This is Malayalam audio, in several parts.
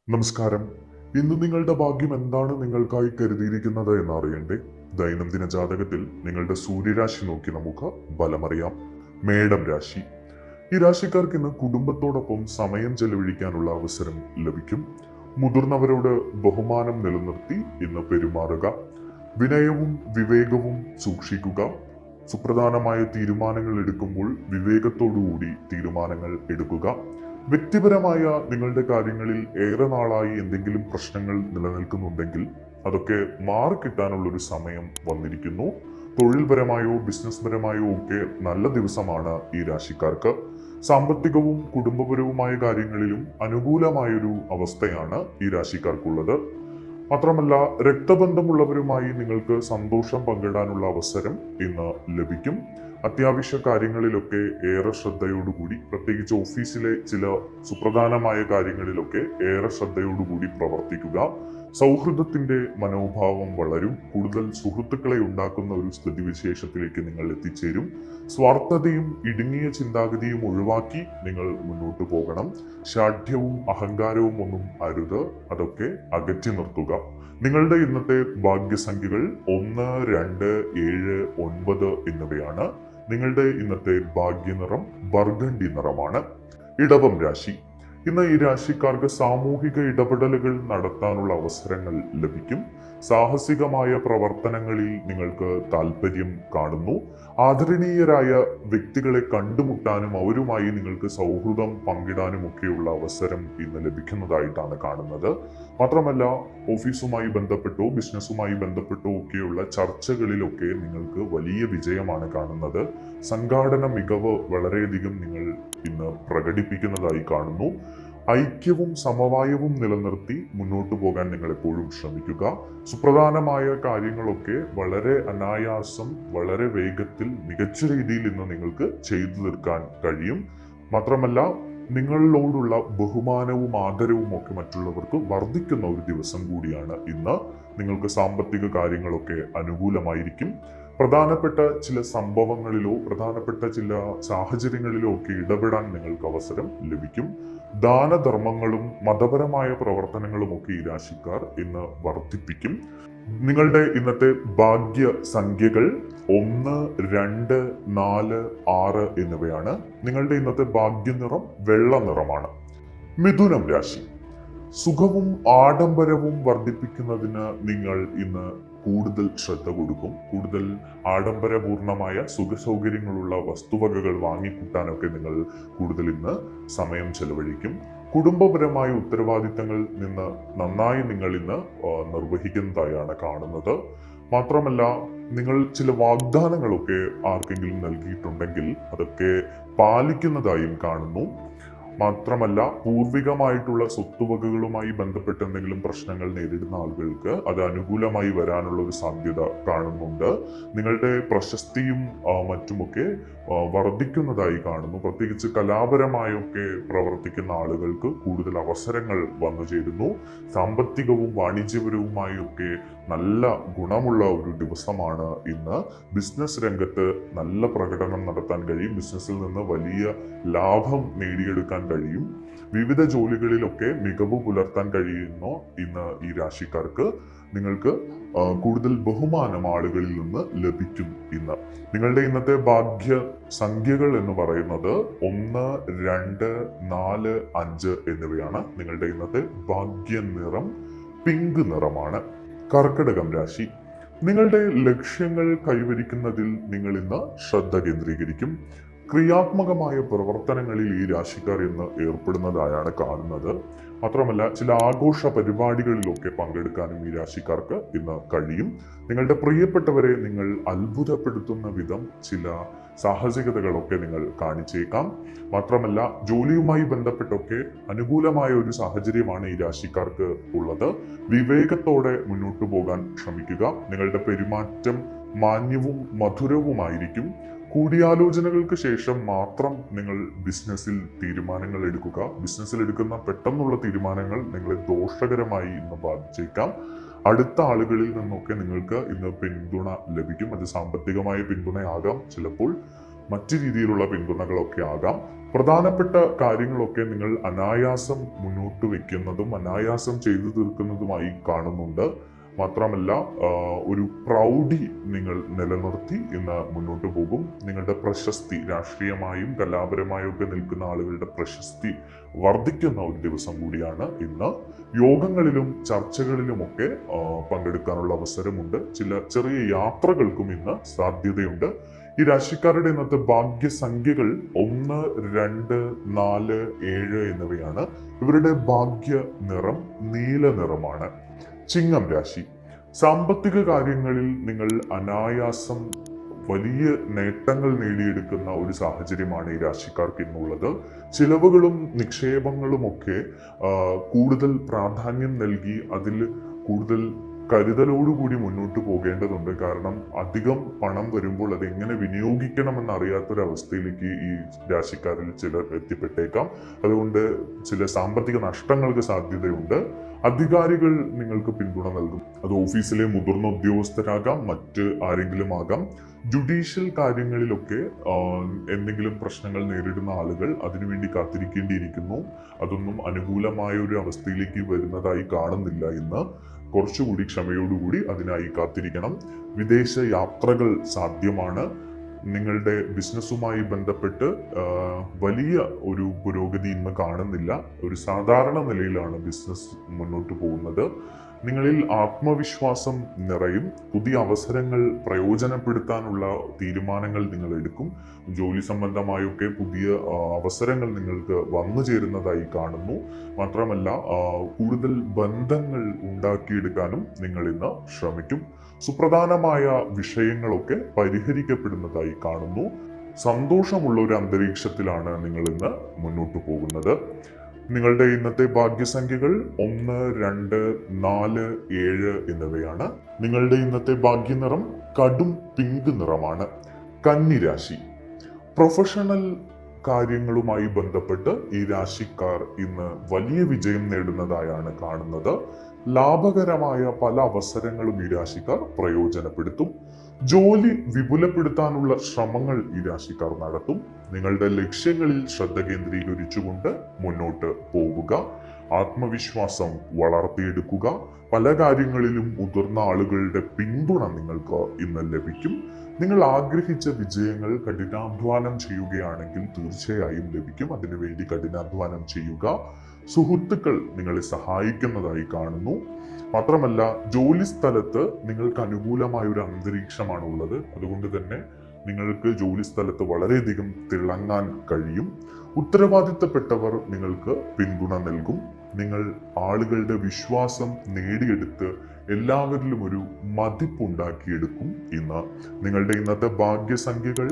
നമസ്കാരം. ഇന്ന് നിങ്ങളുടെ ഭാഗ്യം എന്താണ് നിങ്ങൾക്കായി കരുതിയിരിക്കുന്നത് എന്ന് അറിയണ്ടേ? ദൈനംദിന ജാതകത്തിൽ നിങ്ങളുടെ സൂര്യരാശി നോക്കി നമുക്ക് ഫലമറിയാം. മേടം രാശി. ഈ രാശിക്കാർക്ക് ഇന്ന് കുടുംബത്തോടൊപ്പം സമയം ചെലവഴിക്കാനുള്ള അവസരം ലഭിക്കും. മുതിർന്നവരോട് ബഹുമാനം നിലനിർത്തി ഇന്ന് പെരുമാറുക. വിനയവും വിവേകവും സൂക്ഷിക്കുക. സുപ്രധാനമായ തീരുമാനങ്ങൾ എടുക്കുമ്പോൾ വിവേകത്തോടുകൂടി തീരുമാനങ്ങൾ എടുക്കുക. വ്യക്തിപരമായ നിങ്ങളുടെ കാര്യങ്ങളിൽ ഏറെ നാളായി എന്തെങ്കിലും പ്രശ്നങ്ങൾ നിലനിൽക്കുന്നുണ്ടെങ്കിൽ അതൊക്കെ മാറിക്കിട്ടാനുള്ള ഒരു സമയം വന്നിരിക്കുന്നു. തൊഴിൽപരമായോ ബിസിനസ് പരമായോ ഒക്കെ നല്ല ദിവസമാണ് ഈ രാശിക്കാർക്ക്. സാമ്പത്തികവും കുടുംബപരവുമായ കാര്യങ്ങളിലും അനുകൂലമായൊരു അവസ്ഥയാണ് ഈ രാശിക്കാർക്കുള്ളത്. മാത്രമല്ല, രക്തബന്ധമുള്ളവരുമായി നിങ്ങൾക്ക് സന്തോഷം പങ്കിടാനുള്ള അവസരം ഇന്ന് ലഭിക്കും. അത്യാവശ്യ കാര്യങ്ങളിലൊക്കെ ഏറെ ശ്രദ്ധയോടുകൂടി, പ്രത്യേകിച്ച് ഓഫീസിലെ ചില സുപ്രധാനമായ കാര്യങ്ങളിലൊക്കെ ഏറെ ശ്രദ്ധയോടുകൂടി പ്രവർത്തിക്കുക. സൗഹൃദത്തിന്റെ മനോഭാവം വളരും. കൂടുതൽ സുഹൃത്തുക്കളെ ഉണ്ടാക്കുന്ന ഒരു സ്ഥിതിവിശേഷത്തിലേക്ക് നിങ്ങൾ എത്തിച്ചേരും. സ്വാർത്ഥതയും ഇടുങ്ങിയ ചിന്താഗതിയും ഒഴിവാക്കി നിങ്ങൾ മുന്നോട്ട് പോകണം. ശാഠ്യവും അഹങ്കാരവും ഒന്നും അരുത്. അതൊക്കെ അകറ്റി നിർത്തുക. നിങ്ങളുടെ ഇന്നത്തെ ഭാഗ്യസംഖ്യകൾ 1, 2, 7, 9 എന്നിവയാണ്. നിങ്ങളുടെ ഇന്നത്തെ ഭാഗ്യനിറം ബർഗണ്ടി നിറമാണ്. ഇടവം രാശി. ഇന്ന് ഈ രാശിക്കാർക്ക് സാമൂഹിക ഇടപെടലുകൾ നടത്താനുള്ള അവസരങ്ങൾ ലഭിക്കും. സാഹസികമായ പ്രവർത്തനങ്ങളിൽ നിങ്ങൾക്ക് താല്പര്യം കാണുന്നു. ആദരണീയരായ വ്യക്തികളെ കണ്ടുമുട്ടാനും അവരുമായി നിങ്ങൾക്ക് സൗഹൃദം പങ്കിടാനും ഒക്കെയുള്ള അവസരം ഇന്ന് ലഭിക്കുന്നതായിട്ടാണ് കാണുന്നത്. മാത്രമല്ല, ഓഫീസുമായി ബന്ധപ്പെട്ടോ ബിസിനസ്സുമായി ബന്ധപ്പെട്ടോ ഒക്കെയുള്ള ചർച്ചകളിലൊക്കെ നിങ്ങൾക്ക് വലിയ വിജയമാണ് കാണുന്നത്. സംഘാടന മികവ് വളരെയധികം നിങ്ങൾ ഇന്ന് പ്രകടിപ്പിക്കുന്നതായി കാണുന്നു. ഐക്യവും സമവായവും നിലനിർത്തി മുന്നോട്ടു പോകാൻ നിങ്ങൾ എപ്പോഴും ശ്രമിക്കുക. സുപ്രധാനമായ കാര്യങ്ങളൊക്കെ വളരെ അനായാസം, വളരെ വേഗത്തിൽ, മികച്ച രീതിയിൽ ഇന്ന് നിങ്ങൾക്ക് ചെയ്തു തീർക്കാൻ കഴിയും. മാത്രമല്ല, നിങ്ങളോടുള്ള ബഹുമാനവും ആദരവും ഒക്കെ മറ്റുള്ളവർക്ക് വർദ്ധിക്കുന്ന ഒരു ദിവസം കൂടിയാണ് ഇന്ന്. നിങ്ങൾക്ക് സാമ്പത്തിക കാര്യങ്ങളൊക്കെ അനുകൂലമായിരിക്കും. പ്രധാനപ്പെട്ട ചില സംഭവങ്ങളിലോ പ്രധാനപ്പെട്ട ചില സാഹചര്യങ്ങളിലോ ഒക്കെ ഇടപെടാൻ നിങ്ങൾക്ക് അവസരം ലഭിക്കും. ദാനധർമ്മങ്ങളും മതപരമായ പ്രവർത്തനങ്ങളും ഒക്കെ ഈ രാശിക്കാർ ഇന്ന് വർദ്ധിപ്പിക്കും. നിങ്ങളുടെ ഇന്നത്തെ ഭാഗ്യ സംഖ്യകൾ 1, 2, 4, 6 എന്നിവയാണ്. നിങ്ങളുടെ ഇന്നത്തെ ഭാഗ്യനിറം വെള്ള നിറമാണ്. മിഥുനം രാശി. സുഖവും ആഡംബരവും വർദ്ധിപ്പിക്കുന്നതിന് നിങ്ങൾ ഇന്ന് കൂടുതൽ ശ്രദ്ധ കൊടുക്കും. കൂടുതൽ ആഡംബരപൂർണമായ സുഖസൗകര്യങ്ങളുള്ള വസ്തുവകകൾ വാങ്ങിക്കൂട്ടാനൊക്കെ നിങ്ങൾ കൂടുതൽ ഇന്ന് സമയം ചെലവഴിക്കും. കുടുംബപരമായ ഉത്തരവാദിത്തങ്ങൾ നിന്ന് നന്നായി നിങ്ങൾ ഇന്ന് നിർവഹിക്കുന്നതായാണ് കാണുന്നത്. മാത്രമല്ല, നിങ്ങൾ ചില വാഗ്ദാനങ്ങളൊക്കെ ആർക്കെങ്കിലും നൽകിയിട്ടുണ്ടെങ്കിൽ അതൊക്കെ പാലിക്കുന്നതായും കാണുന്നു. മാത്രമല്ല, പൂർവികമായിട്ടുള്ള സ്വത്തുവകകളുമായി ബന്ധപ്പെട്ട് എന്തെങ്കിലും പ്രശ്നങ്ങൾ നേരിടുന്ന ആളുകൾക്ക് അത് അനുകൂലമായി വരാനുള്ള ഒരു സാധ്യത കാണുന്നുണ്ട്. നിങ്ങളുടെ പ്രശസ്തിയും മറ്റുമൊക്കെ വർദ്ധിക്കുന്നതായി കാണുന്നു. പ്രത്യേകിച്ച് കലാപരമായൊക്കെ പ്രവർത്തിക്കുന്ന ആളുകൾക്ക് കൂടുതൽ അവസരങ്ങൾ വന്നു ചേരുന്നു. സാമ്പത്തികവും വാണിജ്യപരവുമായൊക്കെ നല്ല ഗുണമുള്ള ഒരു ദിവസമാണ് ഇന്ന്. ബിസിനസ് രംഗത്ത് നല്ല പ്രകടനം നടത്താൻ കഴിയും. ബിസിനസ്സിൽ നിന്ന് വലിയ ലാഭം നേടിയെടുക്കാൻ കഴിയും. വിവിധ ജോലികളിലൊക്കെ മികവ് പുലർത്താൻ കഴിയുന്ന ഇന്ന് ഈ രാശിക്കാർക്ക് നിങ്ങൾക്ക് കൂടുതൽ ബഹുമാനം ആളുകളിൽ നിന്ന് ലഭിക്കും ഇന്ന്. നിങ്ങളുടെ ഇന്നത്തെ ഭാഗ്യ സംഖ്യകൾ എന്ന് പറയുന്നത് 1, 2, 4, 5 എന്നിവയാണ്. നിങ്ങളുടെ ഇന്നത്തെ ഭാഗ്യ നിറം പിങ്ക് നിറമാണ്. കർക്കിടകം രാശി. നിങ്ങളുടെ ലക്ഷ്യങ്ങൾ കൈവരിക്കുന്നതിൽ നിങ്ങൾ ഇന്ന് ശ്രദ്ധ കേന്ദ്രീകരിക്കും. ക്രിയാത്മകമായ പ്രവർത്തനങ്ങളിൽ ഈ രാശിക്കാർ ഇന്ന് ഏർപ്പെടുന്നതായാണ് കാണുന്നത്. മാത്രമല്ല, ചില ആഘോഷ പരിപാടികളിലൊക്കെ പങ്കെടുക്കാനും ഈ രാശിക്കാർക്ക് ഇന്ന് കഴിയും. നിങ്ങളുടെ പ്രിയപ്പെട്ടവരെ നിങ്ങൾ അത്ഭുതപ്പെടുത്തുന്ന വിധം ചില സാഹസികതകളൊക്കെ നിങ്ങൾ കാണിച്ചേക്കാം. മാത്രമല്ല, ജോലിയുമായി ബന്ധപ്പെട്ടൊക്കെ അനുകൂലമായ ഒരു സാഹചര്യമാണ് ഈ രാശിക്കാർക്ക് ഉള്ളത്. വിവേകത്തോടെ മുന്നോട്ടു പോകാൻ ശ്രമിക്കുക. നിങ്ങളുടെ പെരുമാറ്റം മാന്യവും മധുരവുമായിരിക്കും. കൂടിയാലോചനകൾക്ക് ശേഷം മാത്രം നിങ്ങൾ ബിസിനസ്സിൽ തീരുമാനങ്ങൾ എടുക്കുക. ബിസിനസ്സിൽ എടുക്കുന്ന പെട്ടെന്നുള്ള തീരുമാനങ്ങൾ നിങ്ങളെ ദോഷകരമായി ഇന്ന് ബാധിച്ചേക്കാം. അടുത്ത ആളുകളിൽ നിന്നൊക്കെ നിങ്ങൾക്ക് ഇന്ന് പിന്തുണ ലഭിക്കും. അത് സാമ്പത്തികമായ പിന്തുണയാകാം, ചിലപ്പോൾ മറ്റു രീതിയിലുള്ള പിന്തുണകളൊക്കെ ആകാം. പ്രധാനപ്പെട്ട കാര്യങ്ങളൊക്കെ നിങ്ങൾ അനായാസം മുന്നോട്ട് വെക്കുന്നതും അനായാസം ചെയ്തു തീർക്കുന്നതുമായി കാണുന്നുണ്ട്. മാത്രമല്ല ഒരു പ്രൗഢി നിങ്ങൾ നിലനിർത്തി ഇന്ന് മുന്നോട്ട് പോകും. നിങ്ങളുടെ പ്രശസ്തി, രാഷ്ട്രീയമായും കലാപരമായും ഒക്കെ നിൽക്കുന്ന ആളുകളുടെ പ്രശസ്തി വർദ്ധിക്കുന്ന ഒരു ദിവസം കൂടിയാണ് ഇന്ന്. യോഗങ്ങളിലും ചർച്ചകളിലുമൊക്കെ പങ്കെടുക്കാനുള്ള അവസരമുണ്ട്. ചില ചെറിയ യാത്രകൾക്കും ഇന്ന് സാധ്യതയുണ്ട്. ഈ രാശിക്കാരുടെ ഇന്നത്തെ ഭാഗ്യസംഖ്യകൾ 1, 2, 4, 7 എന്നിവയാണ്. ഇവരുടെ ഭാഗ്യ നിറം നീല നിറമാണ്. ചിങ്ങം രാശി. സാമ്പത്തിക കാര്യങ്ങളിൽ നിങ്ങൾ അനായാസം വലിയ നേട്ടങ്ങൾ നേടിയെടുക്കുന്ന ഒരു സാഹചര്യമാണ് ഈ രാശിക്കാർക്ക് ഇന്നുള്ളത്. ചിലവുകളും നിക്ഷേപങ്ങളുമൊക്കെ കൂടുതൽ പ്രാധാന്യം നൽകി അതിൽ കൂടുതൽ കരുതലോടുകൂടി മുന്നോട്ട് പോകേണ്ടതുണ്ട്. കാരണം അധികം പണം വരുമ്പോൾ അത് എങ്ങനെ വിനിയോഗിക്കണമെന്ന് അറിയാത്തൊരവസ്ഥയിലേക്ക് ഈ രാശിക്കാരിൽ ചിലർ എത്തിപ്പെട്ടേക്കാം. അതുകൊണ്ട് ചില സാമ്പത്തിക നഷ്ടങ്ങൾക്ക് സാധ്യതയുണ്ട്. അധികാരികൾ നിങ്ങൾക്ക് പിന്തുണ നൽകും. അത് ഓഫീസിലെ മുതിർന്ന ഉദ്യോഗസ്ഥരാകാം, മറ്റ് ആരെങ്കിലും ആകാം. ജുഡീഷ്യൽ കാര്യങ്ങളിലൊക്കെ എന്തെങ്കിലും പ്രശ്നങ്ങൾ നേരിടുന്ന ആളുകൾ അതിനുവേണ്ടി കാത്തിരിക്കേണ്ടിയിരിക്കുന്നു. അതൊന്നും അനുകൂലമായ ഒരു അവസ്ഥയിലേക്ക് വരുന്നതായി കാണുന്നില്ല ഇന്ന്. കുറച്ചുകൂടി ക്ഷമയോടുകൂടി അതിനായി കാത്തിരിക്കണം. വിദേശ യാത്രകൾ സാധ്യമാണ്. നിങ്ങളുടെ ബിസിനസ്സുമായി ബന്ധപ്പെട്ട് വലിയ ഒരു പുരോഗതി ഇന്ന് കാണുന്നില്ല. ഒരു സാധാരണ നിലയിലാണ് ബിസിനസ് മുന്നോട്ട് പോകുന്നത്. നിങ്ങളിൽ ആത്മവിശ്വാസം നിറയും. പുതിയ അവസരങ്ങൾ പ്രയോജനപ്പെടുത്താനുള്ള തീരുമാനങ്ങൾ നിങ്ങൾ എടുക്കും. ജോലി സംബന്ധമായൊക്കെ പുതിയ അവസരങ്ങൾ നിങ്ങൾക്ക് വന്നു ചേരുന്നതായി കാണുന്നു. മാത്രമല്ല കൂടുതൽ ബന്ധങ്ങൾ ഉണ്ടാക്കിയെടുക്കാനും നിങ്ങൾ ഇന്ന് ശ്രമിക്കും. സുപ്രധാനമായ വിഷയങ്ങളൊക്കെ പരിഹരിക്കപ്പെടുന്നതായി കാണുന്നു. സന്തോഷമുള്ള ഒരു അന്തരീക്ഷത്തിലാണ് നിങ്ങൾ ഇന്ന് മുന്നോട്ട് പോകുന്നത്. നിങ്ങളുടെ ഇന്നത്തെ ഭാഗ്യസംഖ്യകൾ 1, 2, 4, 7 എന്നിവയാണ്. നിങ്ങളുടെ ഇന്നത്തെ ഭാഗ്യനിറം കടും പിങ്ക് നിറമാണ്. കന്നി രാശി. പ്രൊഫഷണൽ കാര്യങ്ങളുമായി ബന്ധപ്പെട്ട് ഈ രാശിക്കാർ ഇന്ന് വലിയ വിജയം നേടുന്നതായാണ് കാണുന്നത്. ലാഭകരമായ പല അവസരങ്ങളും ഈ രാശിക്കാർ പ്രയോജനപ്പെടുത്തും. ജോലി വിപുലപ്പെടുത്താനുള്ള ശ്രമങ്ങൾ ഈ രാശിക്കാർ നടത്തും. നിങ്ങളുടെ ലക്ഷ്യങ്ങളിൽ ശ്രദ്ധ കേന്ദ്രീകരിച്ചുകൊണ്ട് മുന്നോട്ട് പോവുക. ആത്മവിശ്വാസം വളർത്തിയെടുക്കുക. പല കാര്യങ്ങളിലും മുതിർന്ന ആളുകളുടെ പിന്തുണ നിങ്ങൾക്ക് ഇന്ന് ലഭിക്കും. നിങ്ങൾ ആഗ്രഹിച്ച വിജയങ്ങൾ കഠിനാധ്വാനം ചെയ്യുകയാണെങ്കിൽ തീർച്ചയായും ലഭിക്കും. അതിനുവേണ്ടി കഠിനാധ്വാനം ചെയ്യുക. സുഹൃത്തുക്കൾ നിങ്ങളെ സഹായിക്കുന്നതായി കാണുന്നു. മാത്രമല്ല ജോലി സ്ഥലത്ത് നിങ്ങൾക്ക് അനുകൂലമായ ഒരു അന്തരീക്ഷമാണ് ഉള്ളത്. അതുകൊണ്ട് തന്നെ നിങ്ങൾക്ക് ജോലി സ്ഥലത്ത് വളരെയധികം തിളങ്ങാൻ കഴിയും. ഉത്തരവാദിത്തപ്പെട്ടവർ നിങ്ങൾക്ക് പിന്തുണ നൽകും. നിങ്ങൾ ആളുകളുടെ വിശ്വാസം നേടിയെടുത്ത് എല്ലാവരിലും ഒരു മതിപ്പുണ്ടാക്കിയെടുക്കും ഇന്ന്. നിങ്ങളുടെ ഇന്നത്തെ ഭാഗ്യസംഖ്യകൾ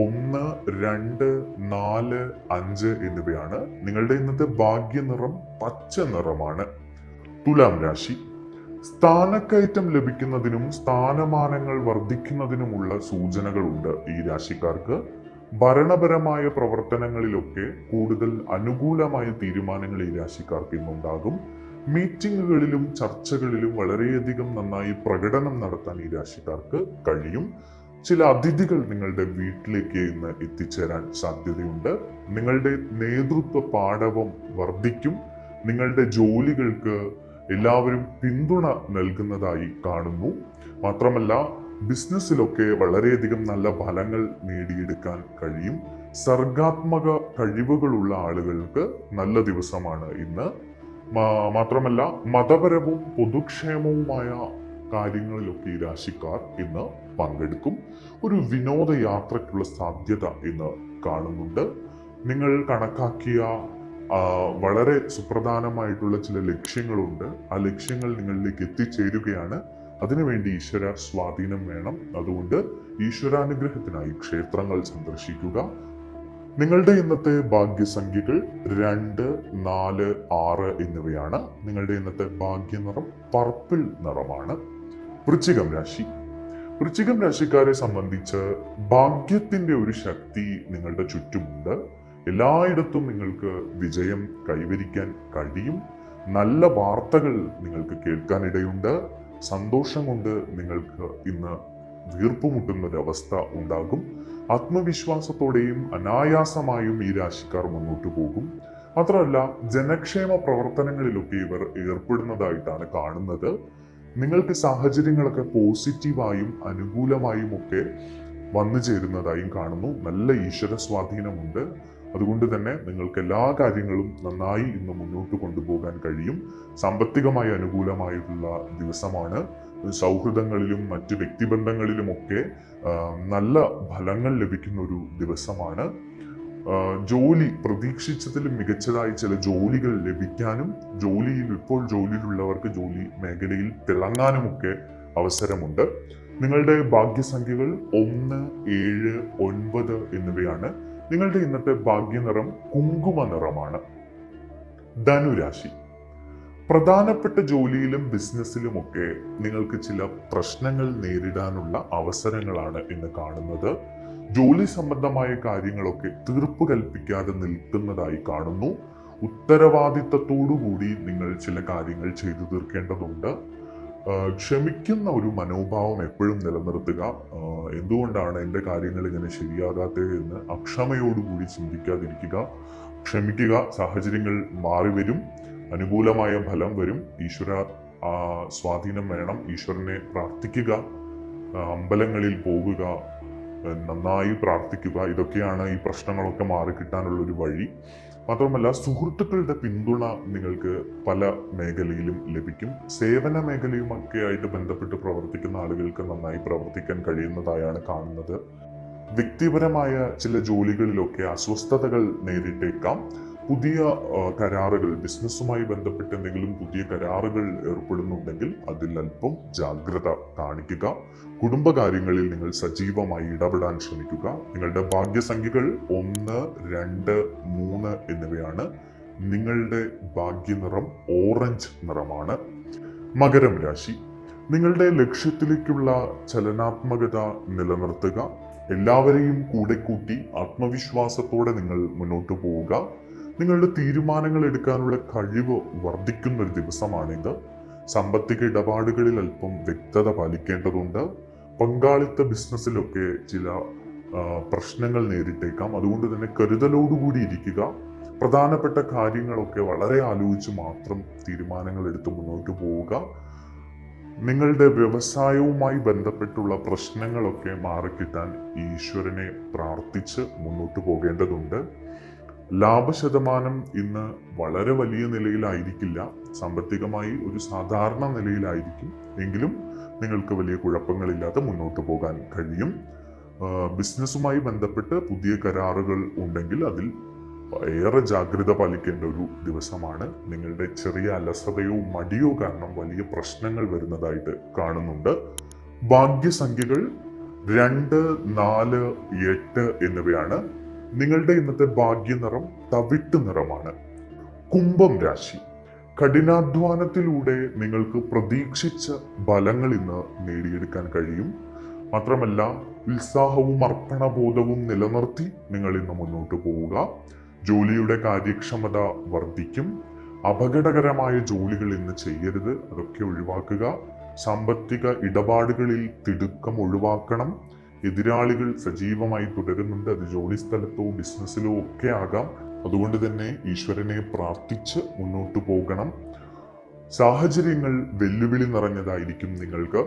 1, 2, 4, 5 എന്നിവയാണ്. നിങ്ങളുടെ ഇന്നത്തെ ഭാഗ്യനിറം പച്ച നിറമാണ്. തുലാം രാശി. സ്ഥാനക്കയറ്റം ലഭിക്കുന്നതിനും സ്ഥാനമാനങ്ങൾ വർദ്ധിക്കുന്നതിനുമുള്ള സൂചനകളുണ്ട് ഈ രാശിക്കാർക്ക്. ഭരണപരമായ പ്രവർത്തനങ്ങളിലൊക്കെ കൂടുതൽ അനുകൂലമായ തീരുമാനങ്ങൾ ഈ രാശിക്കാർക്ക് ഇന്നുണ്ടാകും. മീറ്റിങ്ങുകളിലും ചർച്ചകളിലും വളരെയധികം നന്നായി പ്രകടനം നടത്താൻ ഈ രാശിക്കാർക്ക് കഴിയും. ചില അതിഥികൾ നിങ്ങളുടെ വീട്ടിലേക്ക് ഇന്ന് എത്തിച്ചേരാൻ സാധ്യതയുണ്ട്. നിങ്ങളുടെ നേതൃത്വ പാടവം വർദ്ധിക്കും. നിങ്ങളുടെ ജോലികൾക്ക് എല്ലാവരും പിന്തുണ നൽകുന്നതായി കാണുന്നു. മാത്രമല്ല ബിസിനസ്സിലൊക്കെ വളരെയധികം നല്ല ഫലങ്ങൾ നേടിയെടുക്കാൻ കഴിയും. സർഗാത്മക കഴിവുകളുള്ള ആളുകൾക്ക് നല്ല ദിവസമാണ് ഇന്ന്. മാത്രമല്ല മതപരവും പൊതുക്ഷേമവുമായ കാര്യങ്ങളിലൊക്കെ ഈ രാശിക്കാർ ഇന്ന് പങ്കെടുക്കും. ഒരു വിനോദയാത്രയ്ക്കുള്ള സാധ്യത ഇന്ന് കാണുന്നുണ്ട്. നിങ്ങൾ കണക്കാക്കിയ വളരെ സുപ്രധാനമായിട്ടുള്ള ചില ലക്ഷ്യങ്ങളുണ്ട്. ആ ലക്ഷ്യങ്ങൾ നിങ്ങളിലേക്ക് എത്തിച്ചേരുകയാണ്. അതിനുവേണ്ടി ഈശ്വര സ്വാധീനം വേണം. അതുകൊണ്ട് ഈശ്വരാനുഗ്രഹത്തിനായി ക്ഷേത്രങ്ങൾ സന്ദർശിക്കുക. നിങ്ങളുടെ ഇന്നത്തെ ഭാഗ്യസംഖ്യകൾ 2, 4, 6 എന്നിവയാണ്. നിങ്ങളുടെ ഇന്നത്തെ ഭാഗ്യനിറം പർപ്പിൾ നിറമാണ്. വൃശ്ചികം രാശി. വൃശ്ചികം രാശിക്കാരെ സംബന്ധിച്ച് ഭാഗ്യത്തിന്റെ ഒരു ശക്തി നിങ്ങളുടെ ചുറ്റുമുണ്ട്. എല്ലായിടത്തും നിങ്ങൾക്ക് വിജയം കൈവരിക്കാൻ കഴിയും. നല്ല വാർത്തകൾ നിങ്ങൾക്ക് കേൾക്കാനിടയുണ്ട്. സന്തോഷം കൊണ്ട് നിങ്ങൾക്ക് ഇന്ന് വീർപ്പുമുട്ടുന്ന ഒരവസ്ഥ ഉണ്ടാകും. ആത്മവിശ്വാസത്തോടെയും അനായാസമായും ഈ രാശിക്കാർ മുന്നോട്ട് പോകും. മാത്രമല്ല, ജനക്ഷേമ പ്രവർത്തനങ്ങളിലൊക്കെ ഇവർ ഏർപ്പെടുന്നതായിട്ടാണ് കാണുന്നത്. നിങ്ങൾക്ക് സാഹചര്യങ്ങളൊക്കെ പോസിറ്റീവായും അനുകൂലമായും ഒക്കെ വന്നു ചേരുന്നതായും കാണുന്നു. നല്ല ഈശ്വര സ്വാധീനമുണ്ട്. അതുകൊണ്ട് തന്നെ നിങ്ങൾക്ക് എല്ലാ കാര്യങ്ങളും നന്നായി ഇന്ന് മുന്നോട്ട് കൊണ്ടുപോകാൻ കഴിയും. സാമ്പത്തികമായി അനുകൂലമായിട്ടുള്ള ദിവസമാണ്. സൗഹൃദങ്ങളിലും മറ്റ് വ്യക്തിബന്ധങ്ങളിലുമൊക്കെ നല്ല ഫലങ്ങൾ ലഭിക്കുന്ന ഒരു ദിവസമാണ്. ജോലി പ്രതീക്ഷിച്ചതിലും മികച്ചതായി ചില ജോലികൾ ലഭിക്കാനും ഇപ്പോൾ ജോലിയിലുള്ളവർക്ക് ജോലി മേഖലയിൽ തിളങ്ങാനുമൊക്കെ അവസരമുണ്ട്. നിങ്ങളുടെ ഭാഗ്യസംഖ്യകൾ 1, 7, 9 എന്നിവയാണ്. നിങ്ങളുടെ ഇന്നത്തെ ഭാഗ്യനിറം കുങ്കുമ നിറമാണ്. ധനുരാശി. പ്രധാനപ്പെട്ട ജോലിയിലും ബിസിനസ്സിലുമൊക്കെ നിങ്ങൾക്ക് ചില പ്രശ്നങ്ങൾ നേരിടാനുള്ള അവസരങ്ങളാണ് ഇന്ന് കാണുന്നത്. ജോലി സംബന്ധമായ കാര്യങ്ങളൊക്കെ തീർപ്പ് കൽപ്പിക്കാതെ നിൽക്കുന്നതായി കാണുന്നു. ഉത്തരവാദിത്തത്തോടുകൂടി നിങ്ങൾ ചില കാര്യങ്ങൾ ചെയ്തു തീർക്കേണ്ടതുണ്ട്. ക്ഷമിക്കുന്ന ഒരു മനോഭാവം എപ്പോഴും നിലനിർത്തുക. എന്തുകൊണ്ടാണ് എൻ്റെ കാര്യങ്ങൾ ഇങ്ങനെ ശരിയാകാത്തത് എന്ന് അക്ഷമയോടുകൂടി ചിന്തിക്കാതിരിക്കുക. ക്ഷമിക്കുക. സാഹചര്യങ്ങൾ മാറി വരും. അനുകൂലമായ ഫലം വരും. ഈശ്വര സ്വാധീനം വേണം. ഈശ്വരനെ പ്രാർത്ഥിക്കുക. അമ്പലങ്ങളിൽ പോകുക. നന്നായി പ്രാർത്ഥിക്കുക. ഇതൊക്കെയാണ് ഈ പ്രശ്നങ്ങളൊക്കെ മാറിക്കിട്ടാനുള്ളൊരു വഴി. മാത്രമല്ല, സുഹൃത്തുക്കളുടെ പിന്തുണ നിങ്ങൾക്ക് പല മേഖലയിലും ലഭിക്കും. സേവന മേഖലയുമൊക്കെ ആയിട്ട് ബന്ധപ്പെട്ട് പ്രവർത്തിക്കുന്ന ആളുകൾക്ക് നന്നായി പ്രവർത്തിക്കാൻ കഴിയുന്നതായാണ് കാണുന്നത്. വ്യക്തിപരമായ ചില ജോലികളിലൊക്കെ അസ്വസ്ഥതകൾ നേരിട്ടേക്കാം. പുതിയ കരാറുകൾ, ബിസിനസ്സുമായി ബന്ധപ്പെട്ട് എന്തെങ്കിലും പുതിയ കരാറുകൾ ഏർപ്പെടുന്നുണ്ടെങ്കിൽ അതിൽ അല്പം ജാഗ്രത കാണിക്കുക. കുടുംബകാര്യങ്ങളിൽ നിങ്ങൾ സജീവമായി ഇടപെടാൻ ശ്രമിക്കുക. നിങ്ങളുടെ ഭാഗ്യസംഖ്യകൾ 1, 2, 3 എന്നിവയാണ്. നിങ്ങളുടെ ഭാഗ്യനിറം ഓറഞ്ച് നിറമാണ്. മകരം രാശി. നിങ്ങളുടെ ലക്ഷ്യത്തിലേക്കുള്ള ചലനാത്മകത നിലനിർത്തുക. എല്ലാവരെയും കൂടെ കൂട്ടി ആത്മവിശ്വാസത്തോടെ നിങ്ങൾ മുന്നോട്ട് പോവുക. നിങ്ങളുടെ തീരുമാനങ്ങൾ എടുക്കാനുള്ള കഴിവ് വർദ്ധിക്കുന്ന ഒരു ദിവസമാണിത്. സാമ്പത്തിക ഇടപാടുകളിൽ അല്പം വ്യക്തത പാലിക്കേണ്ടതുണ്ട്. പങ്കാളിത്ത ബിസിനസ്സിലൊക്കെ ചില പ്രശ്നങ്ങൾ നേരിട്ടേക്കാം. അതുകൊണ്ട് തന്നെ കരുതലോടുകൂടി ഇരിക്കുക. പ്രധാനപ്പെട്ട കാര്യങ്ങളൊക്കെ വളരെ ആലോചിച്ച് മാത്രം തീരുമാനങ്ങൾ എടുത്ത് മുന്നോട്ട് പോവുക. നിങ്ങളുടെ വ്യവസായവുമായി ബന്ധപ്പെട്ടുള്ള പ്രശ്നങ്ങളൊക്കെ മാറിക്കിട്ടാൻ ഈശ്വരനെ പ്രാർത്ഥിച്ച് മുന്നോട്ട് പോകേണ്ടതുണ്ട്. ലാഭശതമാനം ഇന്ന് വളരെ വലിയ നിലയിലായിരിക്കില്ല. സാമ്പത്തികമായി ഒരു സാധാരണ നിലയിലായിരിക്കും. എങ്കിലും നിങ്ങൾക്ക് വലിയ കുഴപ്പങ്ങളില്ലാതെ മുന്നോട്ട് പോകാൻ കഴിയും. ബിസിനസ്സുമായി ബന്ധപ്പെട്ട് പുതിയ കരാറുകൾ ഉണ്ടെങ്കിൽ അതിൽ ഏറെ ജാഗ്രത പാലിക്കേണ്ട ഒരു ദിവസമാണ്. നിങ്ങളുടെ ചെറിയ അലസതയോ മടിയോ കാരണം വലിയ പ്രശ്നങ്ങൾ വരുന്നതായിട്ട് കാണുന്നുണ്ട്. ഭാഗ്യസംഖ്യകൾ 2, 4, 8 എന്നിവയാണ്. നിങ്ങളുടെ ഇന്നത്തെ ഭാഗ്യനിറം തവിട്ട് നിറമാണ്. കുംഭം രാശി. കഠിനാധ്വാനത്തിലൂടെ നിങ്ങൾക്ക് പ്രതീക്ഷിച്ച ഫലങ്ങൾ ഇന്ന് നേടിയെടുക്കാൻ കഴിയും. മാത്രമല്ല, ഉത്സാഹവും അർപ്പണബോധവും നിലനിർത്തി നിങ്ങൾ ഇന്ന് മുന്നോട്ട് പോവുക. ജോലിയുടെ കാര്യക്ഷമത വർദ്ധിക്കും. അപകടകരമായ ജോലികൾ ഇന്ന് ചെയ്യരുത്. അതൊക്കെ ഒഴിവാക്കുക. സാമ്പത്തിക ഇടപാടുകളിൽ തിടുക്കം ഒഴിവാക്കണം. എതിരാളികൾ സജീവമായി തുടരുന്നുണ്ട്. അത് ജോലിസ്ഥലത്തോ ബിസിനസ്സിലോ ഒക്കെ ആകാം. അതുകൊണ്ട് തന്നെ ഈശ്വരനെ പ്രാർത്ഥിച്ച് മുന്നോട്ട് പോകണം. സാഹചര്യങ്ങൾ വെല്ലുവിളി നിറഞ്ഞതായിരിക്കും നിങ്ങൾക്ക്.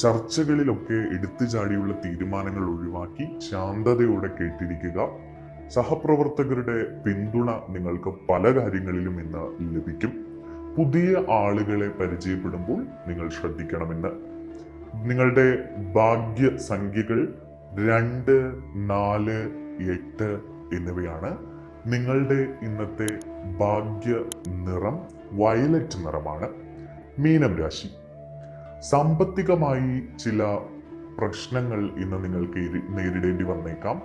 ചർച്ചകളിലൊക്കെ എടുത്തുചാടിയുള്ള തീരുമാനങ്ങൾ ഒഴിവാക്കി ശാന്തതയോടെ കേട്ടിരിക്കുക. സഹപ്രവർത്തകരുടെ പിന്തുണ നിങ്ങൾക്ക് പല കാര്യങ്ങളിലും ഇന്ന് ലഭിക്കും. പുതിയ ആളുകളെ പരിചയപ്പെടുമ്പോൾ നിങ്ങൾ ശ്രദ്ധിക്കണമെന്ന്. നിങ്ങളുടെ ഭാഗ്യസംഖ്യകൾ 2, 4, 8 എന്നിവയാണ്. നിങ്ങളുടെ ഇന്നത്തെ ഭാഗ്യ നിറം വയലറ്റ് നിറമാണ്. മീനം രാശി. സാമ്പത്തികമായി ചില പ്രശ്നങ്ങൾ ഇന്ന് നിങ്ങൾക്ക് നേരിടേണ്ടി വന്നേക്കാം.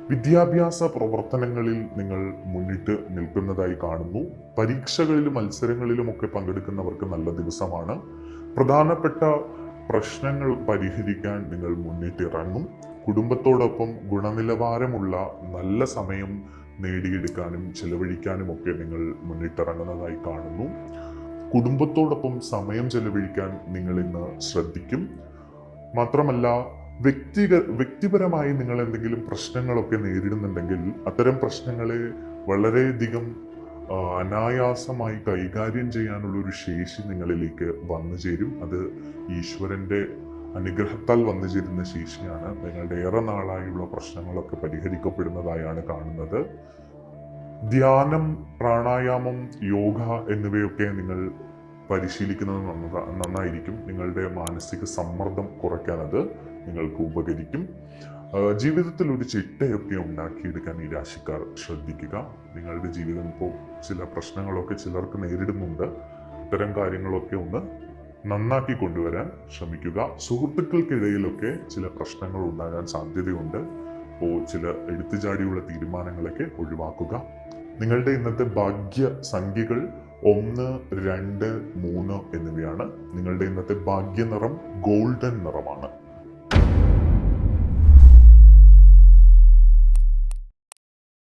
വിദ്യാഭ്യാസ പ്രവർത്തനങ്ങളിൽ നിങ്ങൾ മുന്നിട്ട് നിൽക്കുന്നതായി കാണുന്നു. പരീക്ഷകളിലും മത്സരങ്ങളിലുമൊക്കെ പങ്കെടുക്കുന്നവർക്ക് നല്ല ദിവസമാണ്. പ്രധാനപ്പെട്ട പ്രശ്നങ്ങൾ പരിഹരിക്കാൻ നിങ്ങൾ മുന്നിട്ടിറങ്ങും. കുടുംബത്തോടൊപ്പം ഗുണനിലവാരമുള്ള നല്ല സമയം നേടിയെടുക്കാനും ചെലവഴിക്കാനും ഒക്കെ നിങ്ങൾ മുന്നിട്ടിറങ്ങുന്നതായി കാണുന്നു. കുടുംബത്തോടൊപ്പം സമയം ചെലവഴിക്കാൻ നിങ്ങൾ ഇന്ന് ശ്രദ്ധിക്കും. മാത്രമല്ല, വ്യക്തിപരമായി നിങ്ങൾ എന്തെങ്കിലും പ്രശ്നങ്ങളൊക്കെ നേരിടുന്നുണ്ടെങ്കിൽ അത്തരം പ്രശ്നങ്ങളെ വളരെയധികം അനായാസമായി കൈകാര്യം ചെയ്യാനുള്ള ഒരു ശേഷി നിങ്ങളിലേക്ക് വന്നു ചേരും. അത് ഈശ്വരന്റെ അനുഗ്രഹത്താൽ വന്നു ചേരുന്ന ശേഷിയാണ്. നിങ്ങളുടെ ഏറെ നാളായുള്ള പ്രശ്നങ്ങളൊക്കെ പരിഹരിക്കപ്പെടുന്നതായാണ് കാണുന്നത്. ധ്യാനം, പ്രാണായാമം, യോഗ എന്നിവയൊക്കെ നിങ്ങൾ പരിശീലിക്കുന്നത് നന്നായിരിക്കും. നിങ്ങളുടെ മാനസിക സമ്മർദ്ദം കുറയ്ക്കാൻ അത് നിങ്ങൾക്ക് ഉപകരിക്കും. ജീവിതത്തിൽ ഒരു ചിട്ടയൊക്കെ ഉണ്ടാക്കിയെടുക്കാൻ ഈ രാശിക്കാർ ശ്രദ്ധിക്കുക. നിങ്ങളുടെ ജീവിതം ഇപ്പോൾ ചില പ്രശ്നങ്ങളൊക്കെ ചിലർക്ക് നേരിടുന്നുണ്ട്. ഇത്തരം കാര്യങ്ങളൊക്കെ ഒന്ന് നന്നാക്കി കൊണ്ടുവരാൻ ശ്രമിക്കുക. സുഹൃത്തുക്കൾക്കിടയിലൊക്കെ ചില പ്രശ്നങ്ങൾ ഉണ്ടാകാൻ സാധ്യതയുണ്ട്. അപ്പോൾ ചില എടുത്തുചാടിയുള്ള തീരുമാനങ്ങളൊക്കെ ഒഴിവാക്കുക. നിങ്ങളുടെ ഇന്നത്തെ ഭാഗ്യ സംഖ്യകൾ 1, 2, 3 എന്നിവയാണ്. നിങ്ങളുടെ ഇന്നത്തെ ഭാഗ്യ നിറം ഗോൾഡൻ നിറമാണ്.